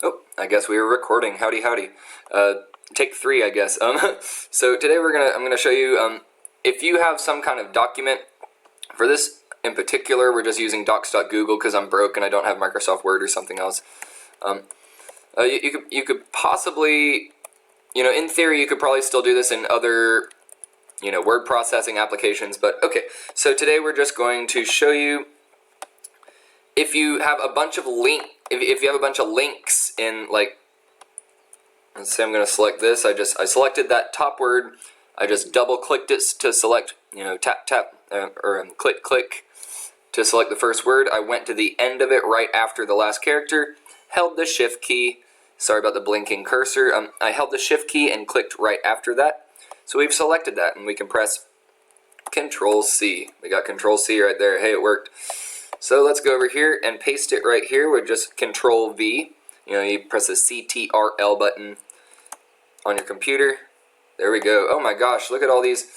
Oh, I guess we were recording. Howdy, howdy. Take 3, I guess. So today I'm gonna show you if you have some kind of document. For this in particular, we're just using docs.google because I'm broke and I don't have Microsoft Word or something else. You could possibly, in theory, you could probably still do this in other, word processing applications. But okay, so today we're just going to show you if you have a bunch of if you have a bunch of links in, like, let's say I'm going to select this. I selected that top word. I just double clicked it to select, tap tap or click click to select the first word. I went to the end of it right after the last character, held the shift key. Sorry about the blinking cursor. I held the shift key and clicked right after that. So we've selected that, and we can press Ctrl C. We got Ctrl C right there. Hey, it worked. So let's go over here and paste it right here with just Ctrl V. You press the Ctrl button on your computer. There we go. Oh my gosh, look at all these.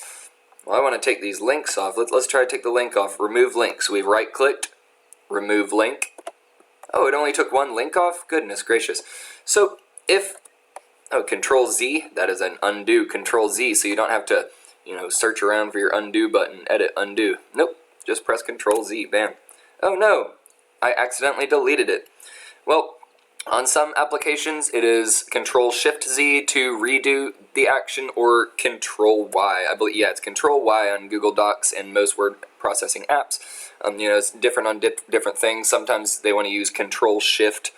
Well, I want to take these links off. Let's try to take the link off. Remove link. So we've right-clicked, remove link. Oh, it only took one link off? Goodness gracious. So Ctrl Z, that is an undo. Ctrl Z, so you don't have to, search around for your undo button. Edit, undo. Nope, just press Ctrl Z, bam. Oh no, I accidentally deleted it. Well, on some applications, it is Ctrl Shift Z to redo the action, or Ctrl Y. I believe, yeah, it's Ctrl Y on Google Docs and most word processing apps. It's different on different things. Sometimes they want to use Ctrl Shift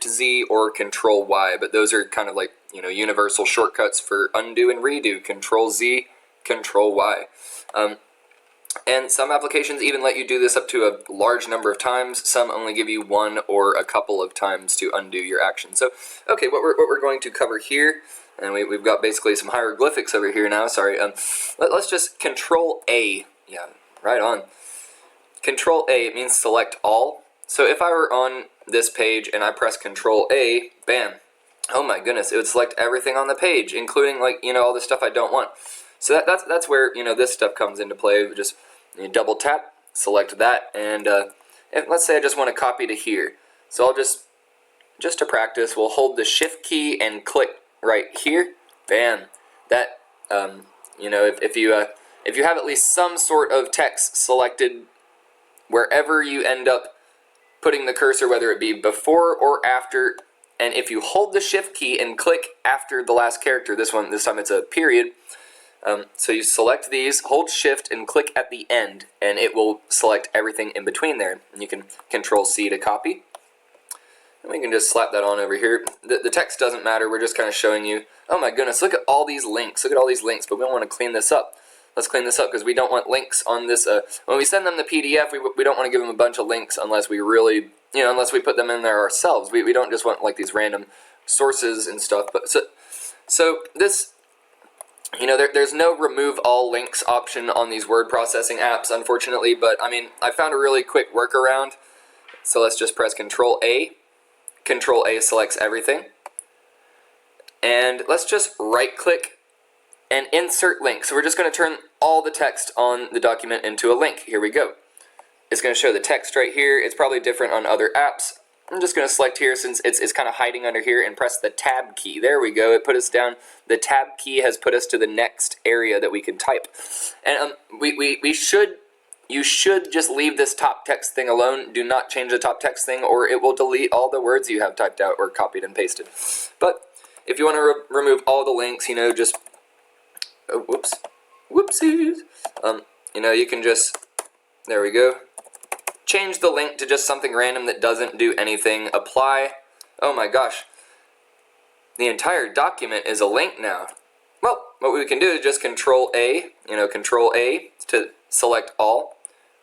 Z or Ctrl Y, but those are kind of like, universal shortcuts for undo and redo. Ctrl Z, Ctrl Y. And some applications even let you do this up to a large number of times. Some only give you one or a couple of times to undo your action. So, okay, what we're going to cover here, and we've got basically some hieroglyphics over here now. Sorry. Let's just Ctrl A. Yeah, right on. Ctrl A, it means select all. So if I were on this page and I press Ctrl A, bam. Oh my goodness, it would select everything on the page, including, like, all the stuff I don't want. So that's where, this stuff comes into play. Just double tap, select that, and let's say I just want to copy to here. So I'll just to practice, we'll hold the shift key and click right here. Bam. That if you have at least some sort of text selected wherever you end up putting the cursor, whether it be before or after, and if you hold the shift key and click after the last character, this time it's a period. So you select these, hold shift and click at the end, and it will select everything in between there. And you can Ctrl C to copy. And we can just slap that on over here. The text doesn't matter, we're just kind of showing you, oh my goodness, look at all these links, but we don't want to clean this up. Let's clean this up because we don't want links on this. When we send them the PDF, we don't want to give them a bunch of links unless we really, unless we put them in there ourselves. We don't just want, like, these random sources and stuff. But so this, there's no remove all links option on these word processing apps, unfortunately. But I mean, I found a really quick workaround. So let's just press Ctrl A. Ctrl A selects everything. And let's just right click and insert link. So we're just going to turn all the text on the document into a link. Here we go. It's going to show the text right here. It's probably different on other apps. I'm just going to select here since it's kind of hiding under here and press the tab key. There we go. It put us down. The tab key has put us to the next area that we can type. And you should just leave this top text thing alone. Do not change the top text thing, or it will delete all the words you have typed out or copied and pasted. But if you want to remove all the links, just whoopsies. You can just, there we go. Change the link to just something random that doesn't do anything. Apply. Oh my gosh. The entire document is a link now. Well, what we can do is just Ctrl A, Ctrl A to select all.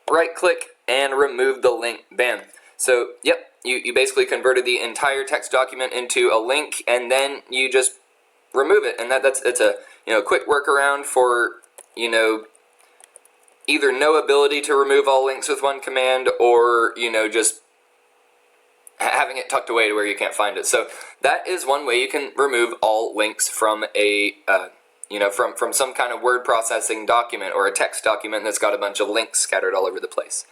Right click and remove the link. Bam. So, yep, you basically converted the entire text document into a link, and then you just remove it. And it's a quick workaround for, either no ability to remove all links with one command, or, just having it tucked away to where you can't find it. So that is one way you can remove all links from a, from some kind of word processing document or a text document that's got a bunch of links scattered all over the place.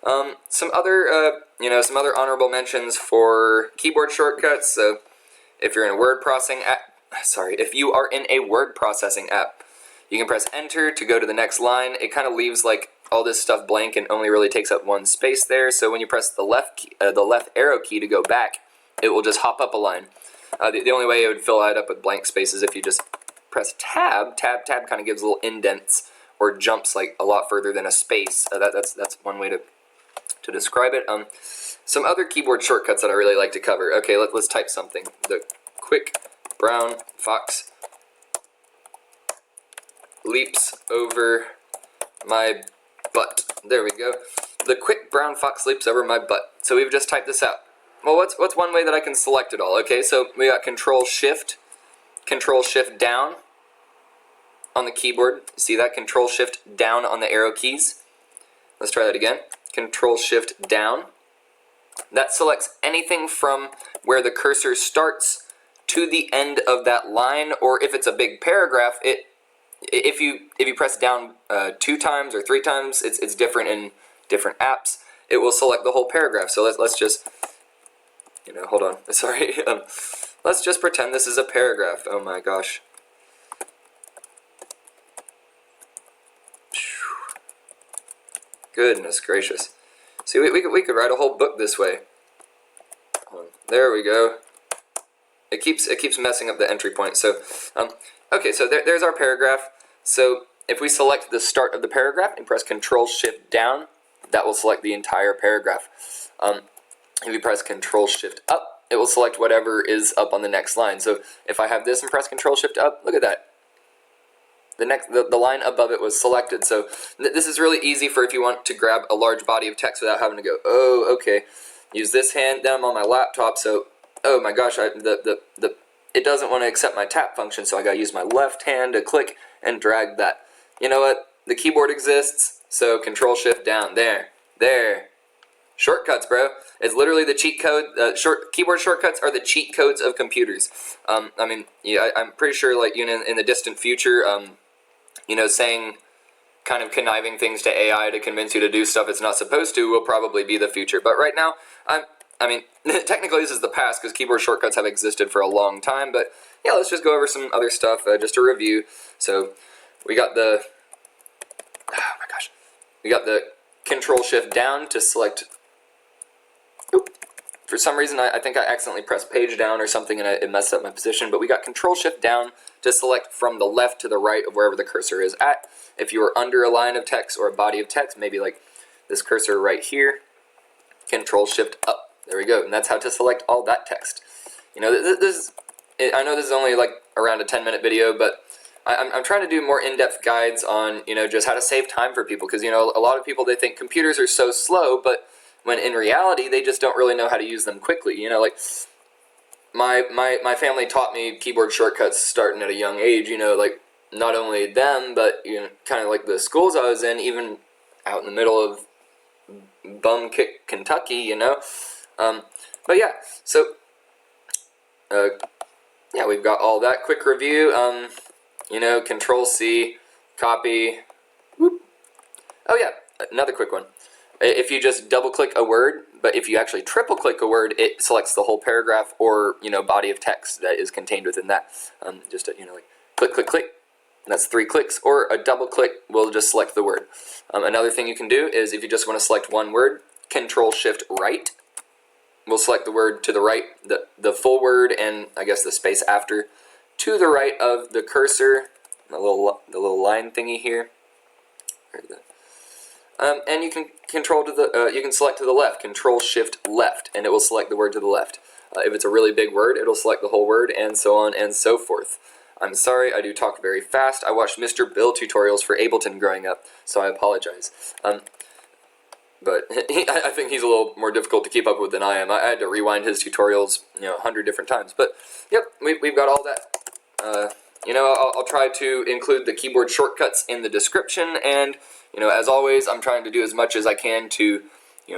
Some other, some other honorable mentions for keyboard shortcuts. So, if you're in a word processing app, if you are in a word processing app, you can press Enter to go to the next line. It kind of leaves like all this stuff blank and only really takes up one space there. So when you press the left arrow key to go back, it will just hop up a line. The only way it would fill that up with blank space is if you just press Tab. Tab kind of gives little indents or jumps like a lot further than a space. That's one way to describe it. Some other keyboard shortcuts that I really like to cover. Okay, let's type something. The quick brown fox leaps over my butt. There we go. The quick brown fox leaps over my butt. So we've just typed this out. Well, what's one way that I can select it all? Okay, so we got Ctrl Shift down on the keyboard. See that? Ctrl Shift down on the arrow keys. Let's try that again. Ctrl Shift down. That selects anything from where the cursor starts to the end of that line, or if it's a big paragraph, if you press down 2 times or 3 times, it's different in different apps. It will select the whole paragraph. So let's just, hold on. Sorry. Let's just pretend this is a paragraph. Oh my gosh. Goodness gracious. See, we could write a whole book this way. There we go. It keeps messing up the entry point. So, okay, so there's our paragraph. So if we select the start of the paragraph and press Ctrl Shift down, that will select the entire paragraph. If you press Ctrl Shift up, it will select whatever is up on the next line. So if I have this and press Ctrl Shift up, look at that. The line above it was selected. So this is really easy for if you want to grab a large body of text without having to go, oh, okay, use this hand. Then I'm on my laptop, so oh my gosh, it doesn't want to accept my tap function, so I gotta use my left hand to click and drag that. You know what? The keyboard exists, so Control Shift down. There. Shortcuts, bro. It's literally the cheat code. Keyboard shortcuts are the cheat codes of computers. I mean, yeah, I'm pretty sure, like, in the distant future, saying kind of conniving things to AI to convince you to do stuff it's not supposed to will probably be the future. But right now, I mean, technically this is the past because keyboard shortcuts have existed for a long time. But yeah, let's just go over some other stuff just to review. So we got the, we got the Control Shift down to select. Oop. For some reason, I think I accidentally pressed page down or something and it messed up my position. But we got Control Shift down to select from the left to the right of wherever the cursor is at. If you are under a line of text or a body of text, maybe like this cursor right here, Control Shift up. There we go. And that's how to select all that text. I know this is only like around a 10-minute video, but I'm trying to do more in-depth guides on, just how to save time for people. Because, a lot of people, they think computers are so slow, but when in reality, they just don't really know how to use them quickly. Like my family taught me keyboard shortcuts starting at a young age, like not only them, but, kind of like the schools I was in, even out in the middle of bum kick Kentucky, but yeah, so, yeah, we've got all that. Quick review, Ctrl C, copy, whoop. Oh yeah, another quick one. If you just double click a word, but if you actually triple click a word, it selects the whole paragraph or, body of text that is contained within that. Just, like click, click, click. That's 3 clicks, or a double click will just select the word. Another thing you can do is if you just want to select one word, Control Shift right will select the word to the right, the full word, and I guess the space after, to the right of the cursor, the little line thingy here. And you can you can select to the left, Control Shift left, and it will select the word to the left. If it's a really big word, it'll select the whole word, and so on and so forth. I'm sorry, I do talk very fast. I watched Mr. Bill tutorials for Ableton growing up, so I apologize. But I think he's a little more difficult to keep up with than I am. I had to rewind his tutorials, 100 different times. But yep, we've got all that. I'll try to include the keyboard shortcuts in the description, and as always, I'm trying to do as much as I can to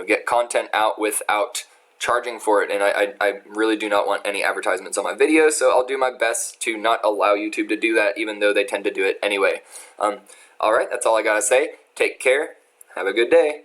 get content out without charging for it, and I really do not want any advertisements on my videos, so I'll do my best to not allow YouTube to do that, even though they tend to do it anyway. Alright, that's all I gotta say. Take care. Have a good day.